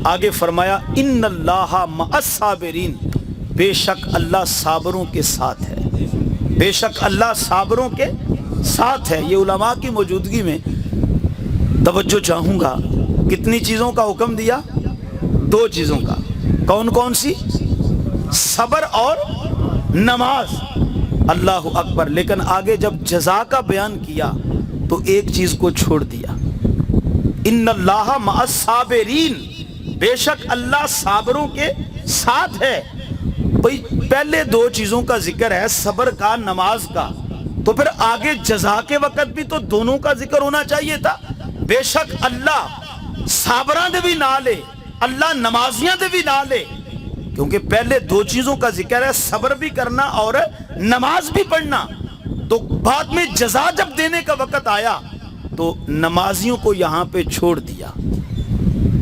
آگے فرمایا ان اللہ مع الصابرین، بے شک اللہ صابروں کے ساتھ ہے، بے شک اللہ صابروں کے ساتھ ہے۔ یہ علماء کی موجودگی میں توجہ چاہوں گا، کتنی چیزوں کا حکم دیا؟ 2 چیزوں کا۔ کون کون سی؟ صبر اور نماز۔ اللہ اکبر۔ لیکن آگے جب جزا کا بیان کیا تو ایک چیز کو چھوڑ دیا، ان اللہ مع الصابرین، بے شک اللہ صابروں کے ساتھ ہے۔ بھئی پہلے 2 چیزوں کا ذکر ہے، صبر کا، نماز کا، تو پھر آگے جزا کے وقت بھی تو دونوں کا ذکر ہونا چاہیے تھا۔ بے شک اللہ صابراں دے بھی نہ لے، اللہ نمازیاں دے بھی نہ لے، کیونکہ پہلے 2 چیزوں کا ذکر ہے، صبر بھی کرنا اور نماز بھی پڑھنا۔ تو بعد میں جزا جب دینے کا وقت آیا تو نمازیوں کو یہاں پہ چھوڑ دیا۔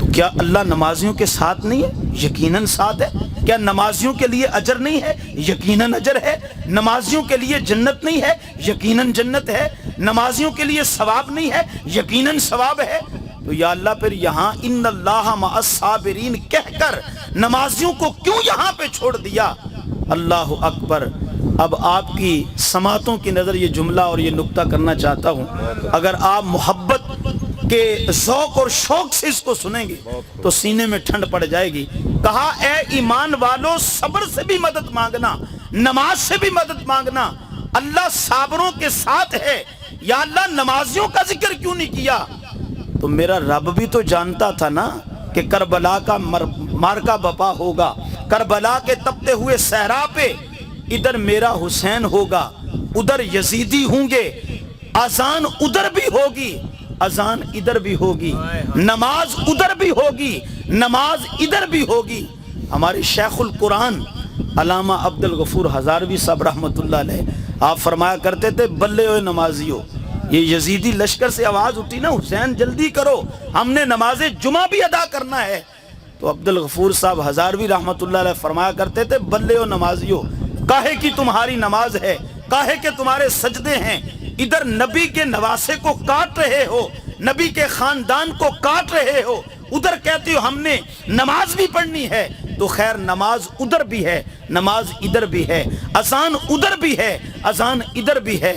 تو کیا اللہ نمازیوں کے ساتھ نہیں ہے؟ یقیناً ساتھ ہے۔ کیا نمازیوں کے لیے اجر نہیں ہے؟ یقیناً اجر ہے۔ نمازیوں کے لیے جنت نہیں ہے؟ یقیناً جنت ہے۔ نمازیوں کے لیے ثواب نہیں ہے؟ یقیناً ثواب ہے۔ تو یا اللہ پھر یہاں ان اللہ مع الصابرین کہہ کر نمازیوں کو کیوں یہاں پہ چھوڑ دیا؟ اللہ اکبر۔ اب آپ کی سماعتوں کی نظر یہ جملہ اور یہ نکتہ کرنا چاہتا ہوں، اگر آپ محبت کے ذوق اور شوق سے اس کو سنیں گے تو سینے میں ٹھنڈ پڑ جائے گی۔ کہا اے ایمان والو، صبر سے بھی مدد مانگنا، نماز سے بھی مدد مانگنا، اللہ صابروں کے ساتھ ہے۔ یا اللہ نمازیوں کا ذکر کیوں نہیں کیا؟ تو میرا رب بھی تو جانتا تھا نا کہ کربلا کا مارکا بپا ہوگا، کربلا کے تپتے ہوئے صحرا پہ ادھر میرا حسین ہوگا، ادھر یزیدی ہوں گے، اذان ادھر بھی ہوگی، اذان ادھر بھی ہوگی، نماز ادھر بھی ہوگی، نماز ادھر بھی ہوگی۔ ہمارے شیخ القرآن علامہ عبدالغفور ہزاروی صاحب رحمۃ اللہ علیہ، آپ فرمایا کرتے تھے بلے ہوئے نمازیوں، یہ یزیدی لشکر سے آواز اٹھی نا حسین جلدی کرو، ہم نے نماز جمعہ بھی ادا کرنا ہے۔ تو عبدالغفور صاحب ہزاروی رحمۃ اللہ علیہ فرمایا کرتے تھے بلے ہو نمازیوں، کاہے کی تمہاری نماز ہے، کاہے کے تمہارے سجدے ہیں، ادھر نبی کے نواسے کو کاٹ رہے ہو، نبی کے خاندان کو کاٹ رہے ہو، ادھر کہتے ہو ہم نے نماز بھی پڑھنی ہے۔ تو خیر نماز ادھر بھی ہے، نماز ادھر بھی ہے، اذان ادھر بھی ہے، اذان ادھر بھی ہے۔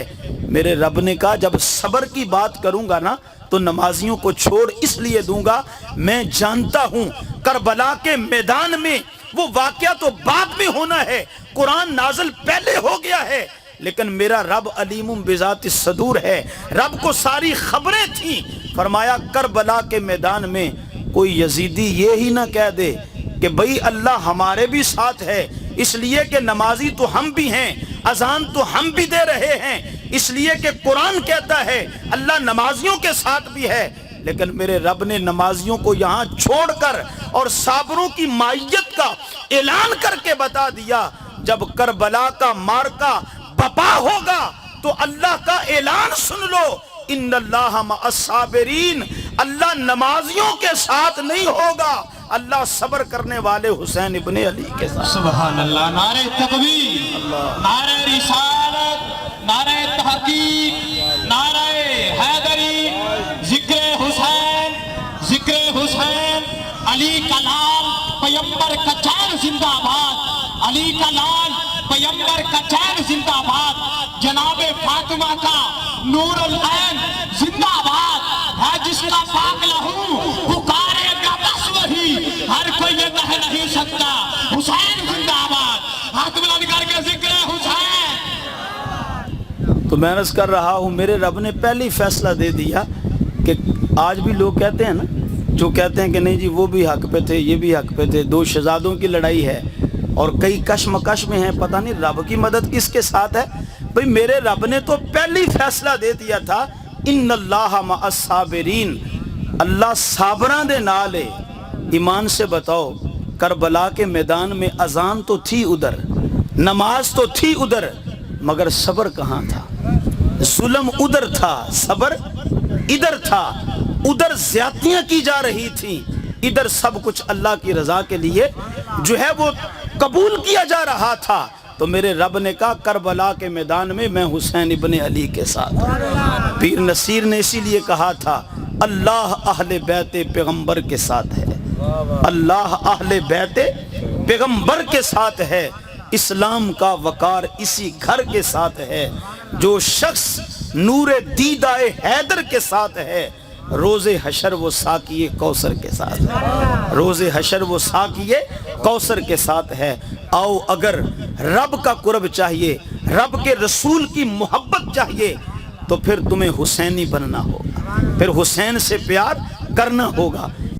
میرے رب نے کہا جب صبر کی بات کروں گا نا تو نمازیوں کو چھوڑ اس لیے دوں گا، میں جانتا ہوں کربلا کے میدان میں وہ واقعہ تو بعد میں ہونا ہے، قرآن نازل پہلے ہو گیا ہے، لیکن میرا رب علیم بذات الصدور ہے، رب کو ساری خبریں تھیں۔ فرمایا کربلا کے میدان میں کوئی یزیدی یہ ہی نہ کہہ دے کہ بھئی اللہ ہمارے بھی ساتھ ہے، اس لیے کہ نمازی تو ہم بھی ہیں، اذان تو ہم بھی دے رہے ہیں، اس لیے کہ قرآن کہتا ہے اللہ نمازیوں کے ساتھ بھی ہے۔ لیکن میرے رب نے نمازیوں کو یہاں چھوڑ کر اور صابروں کی مائیت کا اعلان کر کے بتا دیا جب کربلا کا مارکا بپا ہوگا تو اللہ کا اعلان سن لو، ان اللہ مع الصابرین، اللہ نمازیوں کے ساتھ نہیں ہوگا، اللہ صبر کرنے والے حسین ابن علی کے ساتھ۔ سبحان اللہ۔ نعرہ تکبیر، نعرہ رسالت، نعرہ تحقیق، نعرہ حیدری، ذکر حسین، ذکر حسین، علی کا لال پیمبر کا چین زندہ باد، علی کا لال پیمبر کا چین زندہ باد، جناب فاطمہ کا نور العین زندہ باد ہے، جس کا پاک لہو پکارے گا بس وہی، ہر کوئی یہ کہہ نہیں سکتا حسین زندہ باد۔ ہاتھ بلند کر کے ذکر حسین۔ تو میں عرض کر رہا ہوں میرے رب نے پہلی فیصلہ دے دیا کہ آج بھی لوگ کہتے ہیں نا، جو کہتے ہیں کہ نہیں جی وہ بھی حق پہ تھے یہ بھی حق پہ تھے، 2 شہزادوں کی لڑائی ہے اور کئی کشمکش میں ہیں، پتہ نہیں رب کی مدد کس کے ساتھ ہے۔ بھئی میرے رب نے تو پہلی فیصلہ دے دیا تھا ان اللہ مع الصابرین، اللہ صابراں دے نالے۔ ایمان سے بتاؤ کربلا کے میدان میں اذان تو تھی ادھر، نماز تو تھی ادھر، مگر صبر کہاں تھا؟ ظلم ادھر تھا، صبر ادھر تھا، ادھر زیادتیاں کی جا رہی تھیں، ادھر سب کچھ اللہ کی رضا کے لیے جو ہے وہ قبول کیا جا رہا تھا۔ تو میرے رب نے کہا کربلا کے میدان میں میں حسین ابن علی کے ساتھ۔ پیر نصیر نے اسی لیے کہا تھا اللہ اہل بیت پیغمبر کے ساتھ ہے، اللہ اہل بیت پیغمبر کے ساتھ ہے، اسلام کا وقار اسی گھر کے ساتھ ہے۔ جو شخص نور دیدہ حیدر کے ساتھ ہے، روز حشر وہ ساقی کوثر کے ساتھ ہے، روز حشر وہ ساقی کوثر کے ساتھ ہے۔ آؤ اگر رب کا قرب چاہیے، رب کے رسول کی محبت چاہیے، تو پھر تمہیں حسینی بننا ہوگا، پھر حسین سے پیار کرنا ہوگا۔